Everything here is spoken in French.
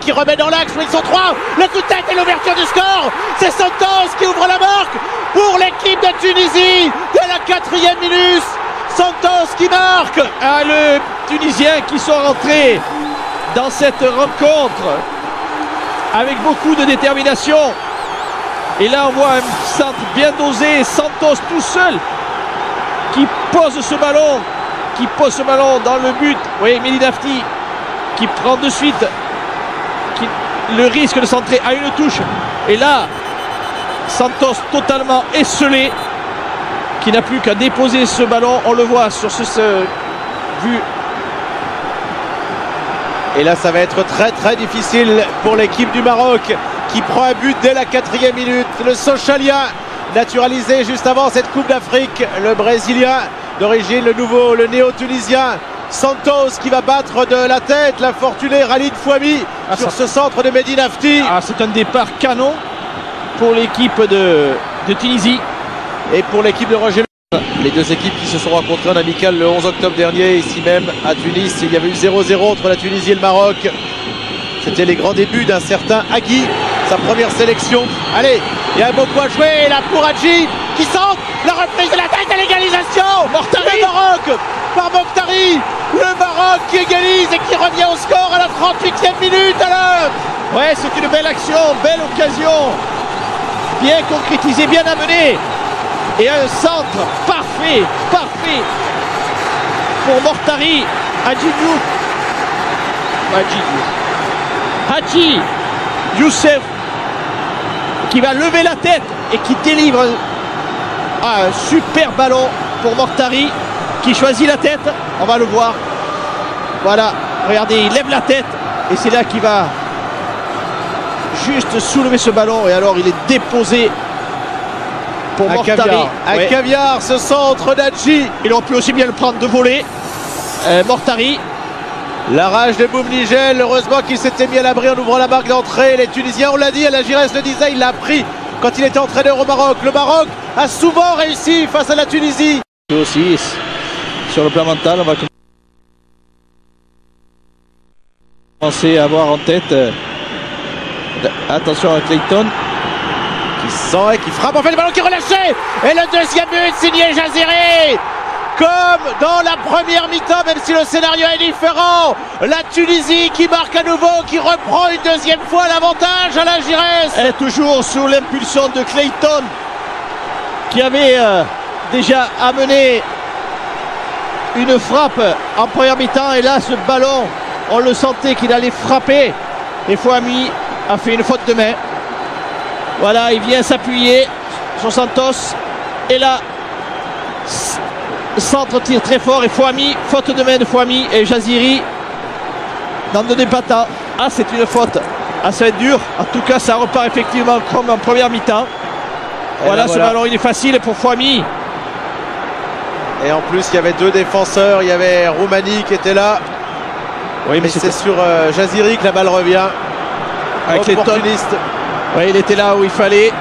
qui remet dans l'axe, ils sont trois, le coup de tête et l'ouverture du score. C'est Santos qui ouvre la marque pour l'équipe de Tunisie dès la 4e minute. Santos qui marque. Ah, le Tunisien qui sont rentrés dans cette rencontre avec beaucoup de détermination. Et là on voit un centre bien dosé, Santos tout seul qui pose ce ballon dans le but. Oui, Medinafti qui prend de suite le risque de centrer à une touche. Et là, Santos totalement esselé, qui n'a plus qu'à déposer ce ballon. On le voit sur ce vue. Et là, ça va être très très difficile pour l'équipe du Maroc qui prend un but dès la 4e minute. Le Sochalien, naturalisé juste avant cette Coupe d'Afrique, le Brésilien d'origine, le néo-tunisien Santos qui va battre de la tête l'infortuné Khalid Fouami sur ce centre de Medinafti. Ah, c'est un départ canon pour l'équipe de Tunisie et pour l'équipe de Roger. Les deux équipes qui se sont rencontrées en amical le 11 octobre dernier, ici même à Tunis. Il y avait eu 0-0 entre la Tunisie et le Maroc. C'était les grands débuts d'un certain Agui, sa première sélection. Allez, il y a beaucoup à jouer là pour Hadji qui centre, la reprise de la tête à l'égalisation. Mortari. Le Maroc par Mokhtari. Le Maroc qui égalise et qui revient au score à la 38e minute alors. Ouais, c'est une belle action, belle occasion. Bien concrétisé, bien amené. Et un centre parfait pour Mortari. Hadji Youssef qui va lever la tête et qui délivre un super ballon pour Mortari qui choisit la tête. On va le voir. Voilà, regardez, il lève la tête et c'est là qu'il va juste soulever ce ballon et alors il est déposé pour Mortari. Un caviar, ce centre d'Hadji. Il aurait pu aussi bien le prendre de voler. Mortari. La rage de Boumnigel, heureusement qu'il s'était mis à l'abri en ouvrant la marque d'entrée. Les Tunisiens, on l'a dit, la Giresse le disait, il l'a pris quand il était entraîneur au Maroc. Le Maroc a souvent réussi face à la Tunisie. Aussi, sur le plan mental, on va commencer à avoir en tête. Attention à Clayton. Qui sent et qui frappe, enfin le ballon qui est relâché. Et le deuxième but signé Jaziri. Comme dans la première mi-temps, même si le scénario est différent, la Tunisie qui marque à nouveau, qui reprend une deuxième fois l'avantage à la Giresse. Elle est toujours sous l'impulsion de Clayton, qui avait déjà amené une frappe en première mi-temps. Et là, ce ballon, on le sentait qu'il allait frapper. Et Fouami a fait une faute de main. Voilà, il vient s'appuyer sur Santos. Et là, centre tire très fort et Fouami, faute de main de Fouami et Jaziri n'en donnait pas tant. Ah, c'est une faute. Ah, ça va être dur. En tout cas, ça repart effectivement comme en première mi-temps. Voilà, ce ballon, il est facile pour Fouami. Et en plus, il y avait deux défenseurs. Il y avait Roumani qui était là. Oui, mais c'est sur Jaziri que la balle revient. Avec les opportuniste. Oui, il était là où il fallait.